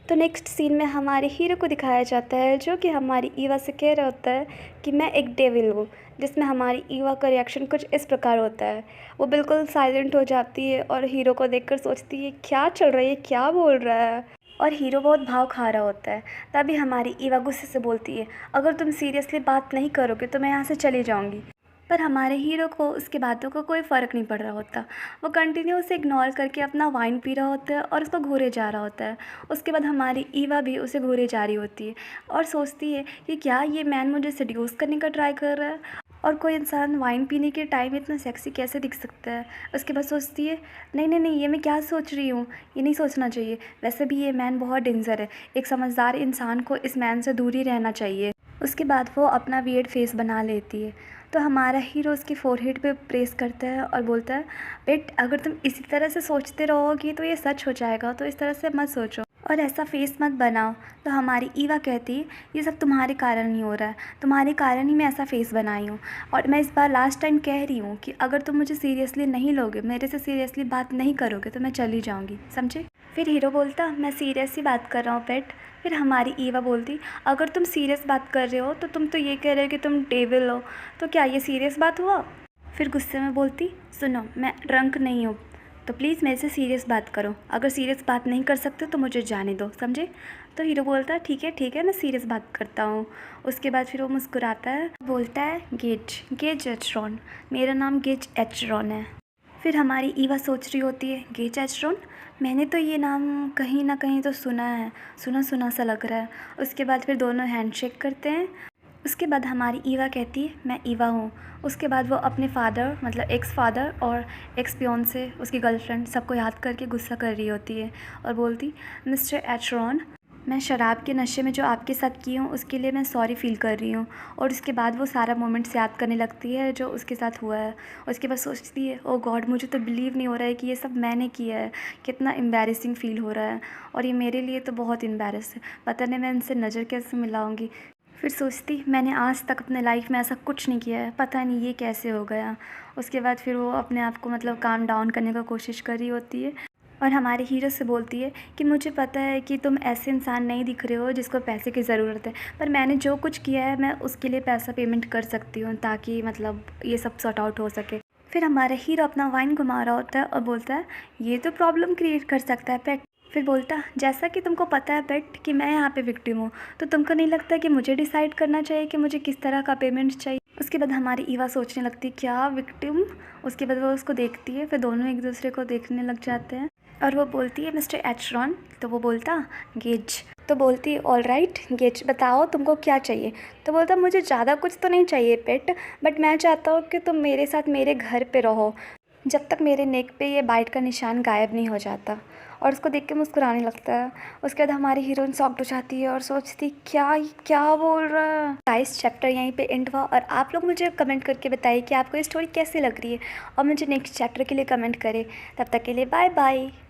तो next scene में हमारे हीरो को दिखाया जाता है जो कि हमारी ईवा से कह रहा होता है कि मैं एक डेविल हूँ, जिसमें हमारी ईवा का रिएक्शन कुछ इस प्रकार होता है। वो बिल्कुल साइलेंट हो जाती है और हीरो को देखकर सोचती है क्या चल रहा है, ये क्या बोल रहा है। और हीरो बहुत भाव खा रहा होता है। तभी हमारी ईवा गुस्से से बोलती है अगर तुम सीरियसली बात नहीं करोगे तो मैं यहाँ से चली जाऊँगी। पर हमारे हीरो को उसकी बातों का कोई फ़र्क नहीं पड़ रहा होता। वो कंटिन्यू उसे इग्नोर करके अपना वाइन पी रहा होता है और उसको घूरे जा रहा होता है। उसके बाद हमारी ईवा भी उसे घूरे जा रही होती है और सोचती है कि क्या ये मैन मुझे सेड्यूस करने का ट्राई कर रहा है, और कोई इंसान वाइन पीने के टाइम इतना सेक्सी कैसे दिख सकता है। उसके बाद सोचती है नहीं नहीं नहीं, ये मैं क्या सोच रही हूँ, ये नहीं सोचना चाहिए। वैसे भी ये मैन बहुत डेंजर है, एक समझदार इंसान को इस मैन से दूर ही रहना चाहिए। उसके बाद वो अपना वियर्ड फेस बना लेती है। तो हमारा हीरो उसकी फोरहेड पे प्रेस करता है और बोलता है बेट, अगर तुम इसी तरह से सोचते रहोगी तो ये सच हो जाएगा, तो इस तरह से मत सोचो और ऐसा फेस मत बनाओ। तो हमारी ईवा कहती है ये सब तुम्हारे कारण ही हो रहा है, तुम्हारे कारण ही मैं ऐसा फेस बनाई हूँ, और मैं इस बार लास्ट टाइम कह रही हूँ कि अगर तुम मुझे सीरियसली नहीं लोगे, मेरे से सीरियसली बात नहीं करोगे तो मैं चली जाऊँगी, समझे। फिर हीरो बोलता मैं सीरियस ही बात कर रहा हूँ पेट। फिर हमारी ईवा बोलती अगर तुम सीरियस बात कर रहे हो तो तुम तो ये कह रहे हो कि तुम डेविल हो, तो क्या ये सीरियस बात हुआ। फिर गुस्से में बोलती सुनो, मैं ड्रंक नहीं हूँ, तो प्लीज़ मेरे से सीरियस बात करो, अगर सीरियस बात नहीं कर सकते तो मुझे जाने दो, समझे। तो हीरो बोलता है ठीक है मैं सीरियस बात करता हूँ। उसके बाद फिर वो मुस्कुराता है, बोलता है गेज गेज एचरॉन, मेरा नाम गेज एचरॉन है। फिर हमारी ईवा सोच रही होती है गेज एचरॉन, मैंने तो ये नाम कहीं ना कहीं तो सुना है, सुना सुना सा लग रहा है। उसके बाद फिर दोनों हैंडशेक करते हैं। उसके बाद हमारी ईवा कहती है मैं ईवा हूँ। उसके बाद वो अपने फादर मतलब एक्स फादर और एक्स पियोन्से, उसकी गर्लफ्रेंड, सबको याद करके गुस्सा कर रही होती है और बोलती मिस्टर एचरॉन, मैं शराब के नशे में जो आपके साथ की हूँ उसके लिए मैं सॉरी फील कर रही हूँ। और उसके बाद वो सारा मोमेंट्स याद करने लगती है जो उसके साथ हुआ है। उसके बाद सोचती है ओ गॉड, मुझे तो बिलीव नहीं हो रहा है कि ये सब मैंने किया है, कितना एम्बैरेसिंग फ़ील हो रहा है, और ये मेरे लिए तो बहुत एम्बैरेस है, पता नहीं मैं इनसे नज़र कैसे मिलाऊंगी। फिर सोचती मैंने आज तक अपने लाइफ में ऐसा कुछ नहीं किया है, पता नहीं ये कैसे हो गया। उसके बाद फिर वो अपने आप को मतलब काम डाउन करने का कोशिश कर रही होती है और हमारे हीरो से बोलती है कि मुझे पता है कि तुम ऐसे इंसान नहीं दिख रहे हो जिसको पैसे की ज़रूरत है, पर मैंने जो कुछ किया है मैं उसके लिए पैसा पेमेंट कर सकती हूँ ताकि मतलब ये सब सॉर्ट आउट हो सके। फिर हमारा हीरो अपना वाइन घुमा रहा होता है और बोलता है ये तो प्रॉब्लम क्रिएट कर सकता है पेट। फिर बोलता जैसा कि तुमको पता है पेट कि मैं यहाँ पे विक्टिम हूँ, तो तुमको नहीं लगता कि मुझे डिसाइड करना चाहिए कि मुझे किस तरह का पेमेंट चाहिए। उसके बाद हमारी ईवा सोचने लगती है क्या विक्टिम। उसके बाद वो उसको देखती है, फिर दोनों एक दूसरे को देखने लग जाते हैं और वो बोलती है मिस्टर एचरॉन, तो वो बोलता गेज, तो बोलती है ऑल राइट गेज, बताओ तुमको क्या चाहिए। तो बोलता मुझे ज़्यादा कुछ तो नहीं चाहिए पेट, बट मैं चाहता हूँ कि तुम मेरे साथ मेरे घर पे रहो जब तक मेरे नेक पे ये बाइट का निशान गायब नहीं हो जाता। और उसको देख के मुस्कुराने लगता है। उसके बाद हमारी हीरोइन शॉक्ड हो जाती है और सोचती क्या बोल रहा है। गाइस चैप्टर यहीं पे एंड हुआ और आप लोग मुझे कमेंट करके बताइए कि आपको ये स्टोरी कैसी लग रही है और मुझे नेक्स्ट चैप्टर के लिए कमेंट करें। तब तक के लिए बाय बाय।